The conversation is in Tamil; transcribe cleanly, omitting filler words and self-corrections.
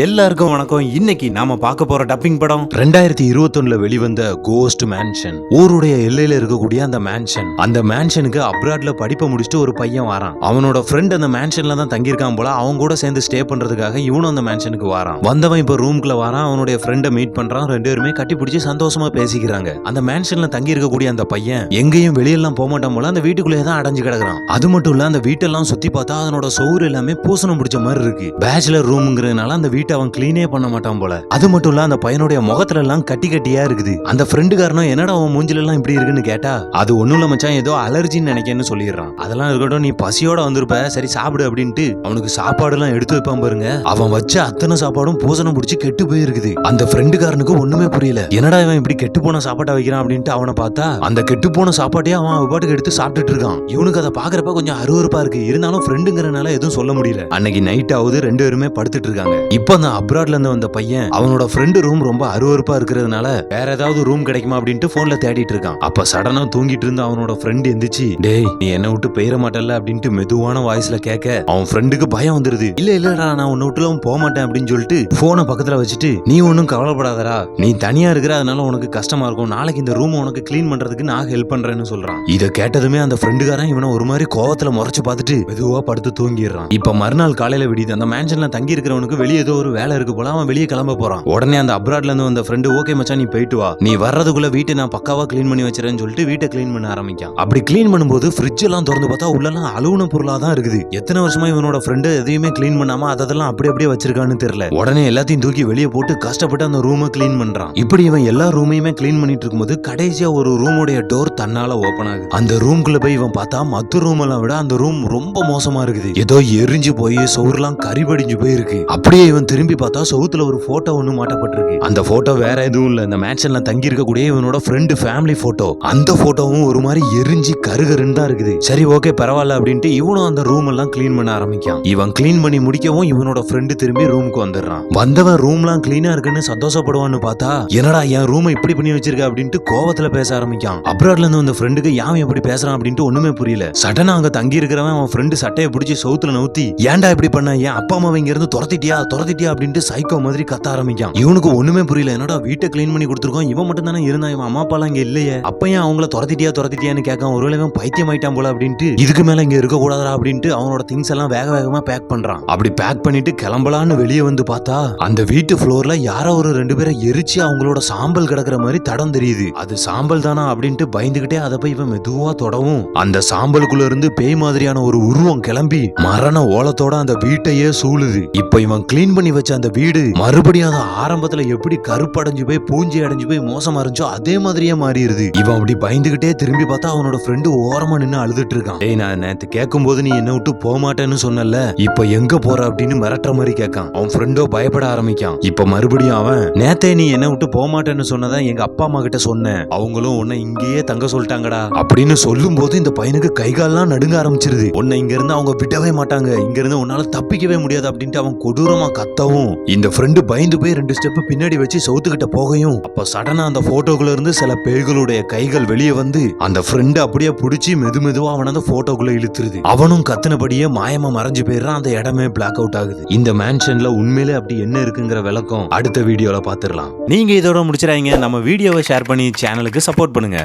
எல்லாருக்கும் வணக்கம். இன்னைக்கு நாம பார்க்க போற டப்பிங் படம் 2021 வெளிவந்த கோஸ்ட் மேன்ஷன். ஊருடைய எல்லையில இருக்கக்கூடிய அந்த மேன்ஷன். அந்த மேன்ஷனுக்கு அப்ராட்ல படிப்பை முடிச்சுட்டு ஒரு பையன் வரான். அவனோட ஃப்ரெண்ட் அந்த மேன்ஷன்ல தான் தங்கியிருக்கான் போல. அவங்க கூட சேர்ந்து ஸ்டே பண்றதுக்காக இவனும் அந்த மேன்ஷனுக்கு வரான். வந்தவன் இப்ப ரூம்குள்ள வரான். அவனுடைய ஃப்ரெண்டை மீட் பண்றான். ரெண்டு பேருமே கட்டி பிடிச்சி சந்தோஷமா பேசிக்கிறாங்க. அந்த மேன்ஷன்ல தங்கி இருக்கக்கூடிய அந்த பையன் எங்கேயும் வெளியெல்லாம் போக மாட்டான் போல. அந்த வீட்டுக்குள்ளேயே தான் அடைஞ்சு கிடக்குறான். அது மட்டும் இல்ல, அந்த வீட்டெல்லாம் சுத்தி பார்த்தா அதனோட சவுறு எல்லாமே பூசணம் பிடிச்ச மாதிரி இருக்கு. பேச்சுலர் ரூம்ங்கிறதுனால அந்த வீட்டை அவன் கிளீனே பண்ண மாட்டான் போல. அது மட்டும் இல்ல, அந்த பையனுடைய முகத்துல எல்லாம் கட்டி கட்டியா இருக்குது. அந்த ஃப்ரெண்டு காரணம் என்னடா அவன் மூஞ்சில எல்லாம் இப்படி இருக்குன்னு கேட்டா, அது ஒண்ணும் இல்ல மச்சான், ஏதோ அலர்ஜின்னு நினைக்கன்னு சொல்லிடுறான். அதெல்லாம் இருக்கட்டும், நீ பசியோட வந்திருப்ப, சரி சாப்பிடு அப்படின்ட்டு அவனுக்கு சாப்பாடு எல்லாம் எடுத்து வைப்பான் பாருங்க. அவன் வச்ச அத்தனை சாப்பாடும் பூசணம் பிடிச்சி கெட்டு போயிருக்குது. அந்த ஃப்ரெண்டுக்காரனுக்கு ஒண்ணுமே புரியல. என்னடா இவன் இப்படி கெட்டு போன சாப்பாட்டை வைக்கிறான் அப்படின்ட்டு அவனை பார்த்தா அந்த கெட்டு போன சாப்பாட்டையே அவன் பாட்டுக்கு எடுத்து சாப்பிட்டுட்டு இருக்கான். இவனுக்கு அதை பாக்குறப்ப கொஞ்சம் அருவருப்பா இருக்கு. இருந்தாலும் ஃப்ரெண்டுங்கிறனால எதுவும் சொல்ல முடியல. அன்னைக்கு நைட் ஆகுது, ரெண்டு பேருமே படுத்துட்டு இருக்காங்க. இப்ப அந்த அப்ராட்ல இருந்து வந்த பையன் அவனோட ஃப்ரெண்டு ரூம் ரொம்ப அருவருப்பா இருக்கிறதுனால வேற ஏதாவது ரூம் கிடைக்குமா அப்படின்ட்டு போன்ல தேடிட்டு இருக்கான். அப்ப சடனா தூங்கிட்டு இருந்த அவனோட ஃப்ரெண்ட் எந்திரிச்சு, டேய் நீ என்ன விட்டு பெயர மாட்டல அப்படின்ட்டு மெதுவான வாய்ஸ்ல கேட்க அவன் ஃப்ரெண்டுக்கு பயம் வந்துருது. இல்லடா நான் உன்னை விட்டுலாம் போக மாட்டேன் அப்படின்னு சொல்லிட்டு போனை பக்கத்துல வச்சுட்டு, நீ ஒன்னும் கவலைப்படாதடா, நீ தனியா இருக்கிற, அதனால உனக்கு கஷ்டமா இருக்கும், நாளைக்கு இந்த ரூம் உனக்கு கிளீன் பண்றதுக்கு நான் ஹெல்ப் பண்றேன்னு சொல்றான். இதை கேட்டதுமே அந்த ஃப்ரெண்டுக்காரன் இவனை ஒரு மாதிரி கோவத்துல முறைச்சு பார்த்துட்டு மெதுவா படுத்து தூங்கிடுறான். இப்ப மறுநாள் காலையில விடியுது. அந்த மேன்ஷன்ல தங்கி இருக்கிறவனுக்கு வெளியே ஏதோ ஒரு வேலை இருக்கு போல. அவன் வெளியே கிளம்ப போறான். உடனே அந்த அப்ராட்ல இருந்து வந்த ஃப்ரெண்டு, ஓகே மச்சான் நீ போயிட்டு வா, நீ வர்றதுக்குள்ள வீட்டை நான் பக்காவா கிளீன் பண்ணி வச்சிரேன்னு சொல்லிட்டு வீட்டை கிளீன் பண்ண ஆரம்பிக்கான். அப்படி கிளீன் பண்ணும்போது ஃப்ரிட்ஜ் எல்லாம் திறந்து பார்த்தா உள்ளெல்லாம் அலுவன பொருளா தான் இருக்குது. எத்தனை வருஷமா இவனோட ஃப்ரெண்டு எதையுமே கிளீன் பண்ணாம அதெல்லாம் அப்படியே வச்சிருக்கான்னு தெரியல. உடனே எல்லாத்தையும் தூக்கி வெளியே போட்டு கஷ்டப்பட்டு அந்த ரூமை கிளீன் பண்றான். இப்படி இவன் எல்லா ரூமையுமே கிளீன் பண்ணிட்டு இருக்கும்போது கடைசியா ஒரு ரூமுடைய டோர் தன்னால ஓபன் ஆகுது. அந்த ரூம்குள்ள போய் இவன் பார்த்தா மத்த ரூம் எல்லாம் விட அந்த ரூம் ரொம்ப மோசமா இருக்குது. ஏதோ எரிஞ்சு போய் சவுர்லாம் கரிபடிஞ்சு போயிருக்கு. அப்படியே இவன் திரும்பி பார்த்தா சவுத்துல ஒரு போட்டோ ஒண்ணு மாட்டப்பட்டிருக்கு. அந்த போட்டோ வேற எதுவும் இல்ல, இந்த மேன்ஷன்ல தங்கி இருக்கக்கூடிய இவனோட ஃப்ரெண்டு ஃபேமிலி போட்டோ. அந்த போட்டோவும் ஒரு மாதிரி எரிஞ்சு கருகருன்னு தான் இருக்குது. சரி ஓகே பரவாயில்ல அப்படின்ட்டு இவனும் அந்த ரூம் எல்லாம் கிளீன் பண்ண ஆரம்பிக்கான். இவன் கிளீன் பண்ணி முடிக்கவும் இவனோட ஃப்ரெண்டு திரும்பி ரூமுக்கு வந்துடுறான். வந்தவன் ரூம்லாம் கிளீனா இருக்குன்னு சந்தோஷப்படுவான்னு பார்த்தா, என்னடா என் ரூமை இப்படி பண்ணி வச்சிருக்க அப்படின்ட்டு கோவத்துல பேச ஆரம்பிக்கான். அப்ராட்ல இருந்து வந்த ஃப்ரெண்டுக்கு யான் எப்படி பேசுறான் அப்படின்ட்டு ஒண்ணுமே புரியல. சடனா அங்க தங்கி இருக்கிறவன் அவன் ஃப்ரெண்டு சட்டையை பிடிச்சி சவுத்துல நவுத்தி, ஏன்டா இப்படி பண்ண, என் அப்பா அம்மா இங்க இருந்து துரத்திட்டியா அப்படின்ட்டு சைக்கோ மாதிரி கத்த ஆரம்பிக்கான். இவனுக்கு ஒண்ணுமே புரியல. என்னடா வீட்டை கிளீன் பண்ணி கொடுத்துருக்கோம், இவன் மட்டும் தானே இருந்தான், இவன் அம்மா அப்பா எல்லாம் இங்க இல்லையே, அப்பையும் அவங்கள துரத்திட்டியான்னு கேட்கான். ஒருவேளை இவன் பைத்தியம் ஆயிட்டான் போல அப்படின்ட்டு இதுக்கு மேல இங்க இருக்க கூடாதா அப்படின்ட்டு அவனோட திங்ஸ் எல்லாம் வேகமா பேக் பண்றான். அப்படி பேக் பண்ணிட்டு கிளம்பலான்னு வெளியே வந்து பார்த்தா அந்த வீட்டு ஃப்ளோர்ல யாரோ ஒரு ரெண்டு பேரை எரிச்சு அவங்களோட சாம்பல் கிடக்குற மாதிரி தடம் தெரியுது. அது சாம்பல் தானா அப்படின்ட்டு பயந்துகிட்டே அதை போய் இவன் மெதுவா தொடவும் அந்த சாம்பலுக்குள்ள இருந்து பேய் மாதிரியான ஒரு உருவம் கிளம்பி மரண ஓலத்தோட அந்த வீட்டையே சூழுது. இப்ப இவன் கிளீன் பண்ணி வச்ச அந்த வீடு மறுபடியும் அந்த ஆரம்பத்துல எப்படி கருப்படைஞ்சு போய் பூஞ்சி அடைஞ்சு போய் மோசமா இருந்துச்சோ அதே மாதிரியே மாறிடுது. இவன் அப்படி பயந்துகிட்டே திரும்பி பார்த்தா அவனோட ஃப்ரெண்டு ஓரமா நின்னு அழுதுட்டு இருக்கான். ஏய் நான் நேத்து கேட்கும் போது நீ என்ன விட்டு போக மாட்டேன்னு சொன்னல, இப்ப எங்க போற அப்படின்னு மிரட்டுற மாதிரி கேட்கான். அவன் ஃப்ரெண்டோ பயப்பட ஆரம்பிக்கான். இப்ப மறுபடியும் அவன், நேத்தே நீ என்ன விட்டு போக மாட்டேன்னு சொன்னதான் எங்க அப்பா அம்மா கிட்ட சொன்னேன், அவங்களும் உன்னை இங்கேயே தங்க சொல்லிட்டாங்கடா அப்படின்னு சொல்லும் போது இந்த பையனுக்கு கைகால்லாம் நடுங்க ஆரம்பிச்சிருது. உன்னை இங்க இருந்து அவங்க விடவே மாட்டாங்க, இங்க இருந்து உன்னால தப்பிக்கவே முடியாது அப்படின்ட்டு அவன் கொடூரமா கத்தவும் இந்த ஃப்ரெண்டு பயந்து போய் 2 ஸ்டெப் பின்னாடி வச்சு சவுத்துக்கிட்ட போகையும் அப்ப சடனா அந்த போட்டோக்குள்ள இருந்து சில பேய்களுடைய கைகள் வெளியே வந்து அந்த ஃப்ரெண்ட் அப்படியே பிடிச்சி மெதுவா அவன் அந்த போட்டோக்குள்ள இழுத்துருது. அவனும் கத்தினபடியே மாயமா மறைஞ்சு போயிடுறான். அந்த இடமே பிளாக் அவுட் ஆகுது. இந்த மேன்ஷன்ல உண்மையிலே அப்படி என்ன இருக்குங்கிற விளக்கம் அடுத்த வீடியோல பாத்துடலாம். நீங்க இதோட முடிச்சிடாதீங்க. நம்ம வீடியோவை ஷேர் பண்ணி சேனலுக்கு சப்போர்ட் பண்ணுங்க.